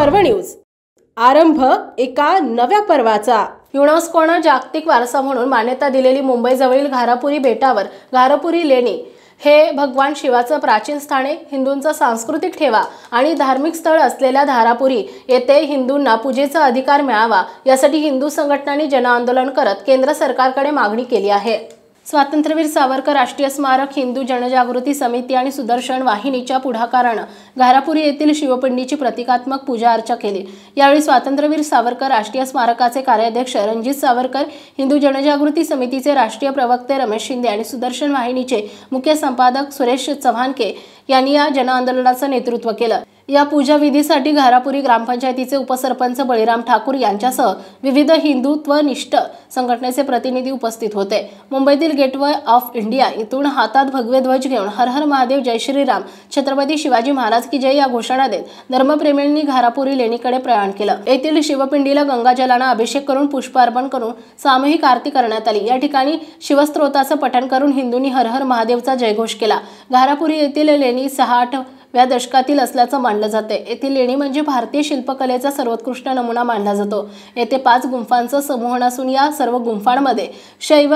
पर्व न्यूज। आरंभ एका नव्या पर्वाचा। युनेस्कोने जागतिक वारसा म्हणून मान्यता दिलेली मुंबईजवळील घारापुरी बेटावर घारापुरी लेणी हे भगवान शिवाचं प्राचीन स्थान आहे। हिंदूंचा सांस्कृतिक ठेवा आणि धार्मिक स्थळ असलेल्या घारापुरी येथे हिंदूंना पूजेचा अधिकार मिळावा यासाठी हिंदू संघटनांनी जनआंदोलन करत केंद्र सरकारकडे मागणी केली आहे। स्वातंत्र्यवीर सावरकर राष्ट्रीय स्मारक, हिंदू जनजागृती समिती आणि सुदर्शन वाहिनीच्या पुढाकाराने घारापुरी येथील शिवपिंडीची प्रतिकात्मक पूजा अर्चा केली। यावेळी स्वातंत्र्यवीर सावरकर राष्ट्रीय स्मारकाचे कार्याध्यक्ष रणजित सावरकर, हिंदू जनजागृती समितीचे राष्ट्रीय प्रवक्ते रमेश शिंदे आणि सुदर्शन वाहिनीचे मुख्य संपादक सुरेश चव्हाणके यांनी या जनआंदोलनाचे नेतृत्व केलं। या पूजा विधीसाठी घारापुरी ग्रामपंचायतीचे उपसरपंच बळीराम ठाकूर यांच्यासह विविध हिंदुत्वनिष्ठ संघटनेचे प्रतिनिधी उपस्थित होते। मुंबईतील गेटवे ऑफ इंडिया इथून हातात भगवे ध्वज घेऊन हर हर महादेव, जय श्रीराम, छत्रपती शिवाजी महाराज की जय या घोषणा देत धर्मप्रेमींनी घारापुरी लेणीकडे प्रयाण केलं। येथील शिवपिंडीला गंगाजलाने अभिषेक करून पुष्पार्पण करून सामूहिक आरती करण्यात आली। या ठिकाणी शिवस्त्रोताचं पठण करून हिंदूंनी हर हर महादेवचा जयघोष केला। घारापुरी येथील लेणी 6-8व्या दशकातील असल्याचं मानलं जाते। येथील लेणी म्हणजे भारतीय शिल्पकलेचा सर्वोत्कृष्ट नमुना मानला जातो। येथे 5 गुंफांचा समूह असून या सर्व गुंफांमध्ये शैव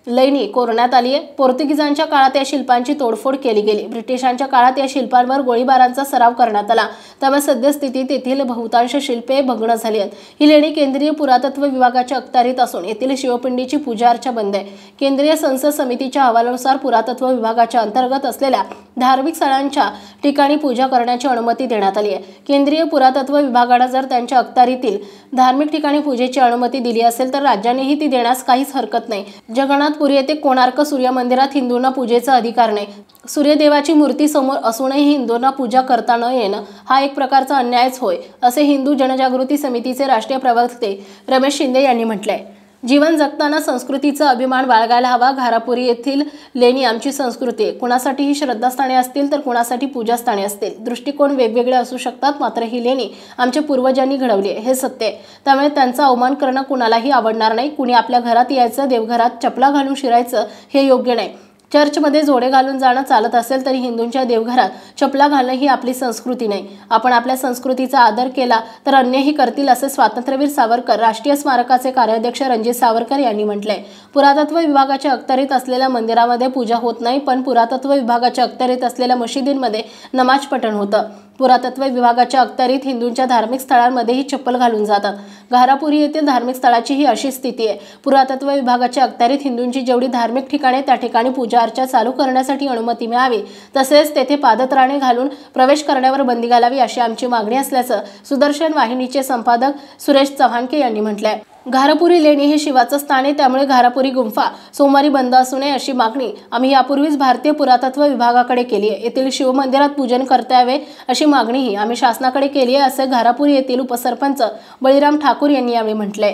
लेणी कोरण्यात आली आहे। पोर्तुगीजांच्या काळात या शिल्पांची तोडफोड केली गेली। ब्रिटिशांच्या काळात या शिल्पांवर गोळीबारांचा सराव करण्यात आला, त्यामुळे सद्यस्थितीत येथील बहुतांश शिल्पे भग्न झाली आहेत। ही लेणी केंद्रीय पुरातत्व विभागाच्या अखत्यारीत असून येथील शिवपिंडीची पूजा अर्चा बंद आहे। केंद्रीय संसद समितीच्या अहवालानुसार पुरातत्व विभागाच्या अंतर्गत असलेल्या धार्मिक स्थळांच्या ठिकाणी पूजा करण्याची अनुमती देण्यात आली आहे। केंद्रीय पुरातत्व विभागाने जर त्यांच्या अखत्यारीतील धार्मिक ठिकाणी पूजेची अनुमती दिली असेल तर राज्यानेही ती देण्यास काहीच हरकत नाही। जगन्नाथपुरी येथे कोणार्क सूर्य मंदिरात हिंदूंना पूजेचा अधिकार नाही। सूर्यदेवाची मूर्ती समोर असूनही हिंदूंना पूजा करता न येणं हा एक प्रकारचा अन्यायच होय, असे हिंदू जनजागृती समितीचे राष्ट्रीय प्रवक्ते रमेश शिंदे यांनी म्हटले आहे। जीवन जगताना संस्कृतीचा अभिमान बाळगायला हवा। घारापुरी येथील लेणी आमची संस्कृती आहे। कुणासाठी ही श्रद्धास्थाने असतील तर कुणासाठी पूजास्थाने असतील। दृष्टिकोन वेगवेगळे असू शकतात, मात्र ही लेणी आमच्या पूर्वजांनी घडवली आहे हे सत्य आहे। त्यामुळे त्यांचा अवमान करणं कुणालाही आवडणार नाही। कुणी आपल्या घरात यायचं, देवघरात चपला घालून शिरायचं हे योग्य नाही। चर्चमध्ये जोडे घालून जाणं चालत असेल तरी हिंदूंच्या देवघरात चपला घालणं ही आपली संस्कृती नाही। आपण आपल्या संस्कृतीचा आदर केला तर अन्यही करतील, असे स्वातंत्र्यवीर सावरकर राष्ट्रीय स्मारकाचे कार्याध्यक्ष रणजित सावरकर यांनी म्हटले। पुरातत्व विभागाच्या अखत्यारीत असलेल्या मंदिरामध्ये पूजा होत नाही, पण पुरातत्व विभागाच्या अखत्यारीत असलेल्या मशिदींमध्ये नमाज पठण होतं। पुरातत्व विभागाच्या अखत्यारीत हिंदूंच्या धार्मिक स्थळांमध्येही चप्पल घालून जातात। घारापुरी येथील धार्मिक स्थळाची ही अशी स्थिती आहे। पुरातत्व विभागाच्या अखत्यारीत हिंदूंची जेवढी धार्मिक ठिकाणे त्या ठिकाणी पूजा अर्चा चालू करण्यासाठी अनुमती मिळावी, तसेच तेथे पादत्राणे घालून प्रवेश करण्यावर बंदी घालावी अशी आमची मागणी असल्याचं सुदर्शन वाहिनीचे संपादक सुरेश चव्हाणके यांनी म्हटलंय। घारापुरी लेणी हे शिवाचं स्थान आहे, त्यामुळे घारापुरी गुंफा सोमवारी बंद असू नये अशी मागणी आम्ही यापूर्वीच भारतीय पुरातत्व विभागाकडे केली आहे। येथील शिवमंदिरात पूजन करता यावे अशी मागणीही आम्ही शासनाकडे केली आहे, असे घारापुरी येथील उपसरपंच बळीराम ठाकूर यांनी यावेळी म्हटले।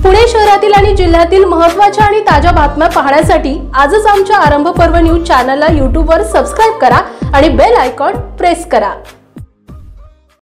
पुणे शहरातील आणि जिल्ह्यातील महत्त्वाच्या आणि ताज्या बातम्या पाहण्यासाठी आजच आमच्या आरंभ पर्व न्यूज चॅनलला YouTube वर सबस्क्राइब करा आणि बेल आयकॉन प्रेस करा।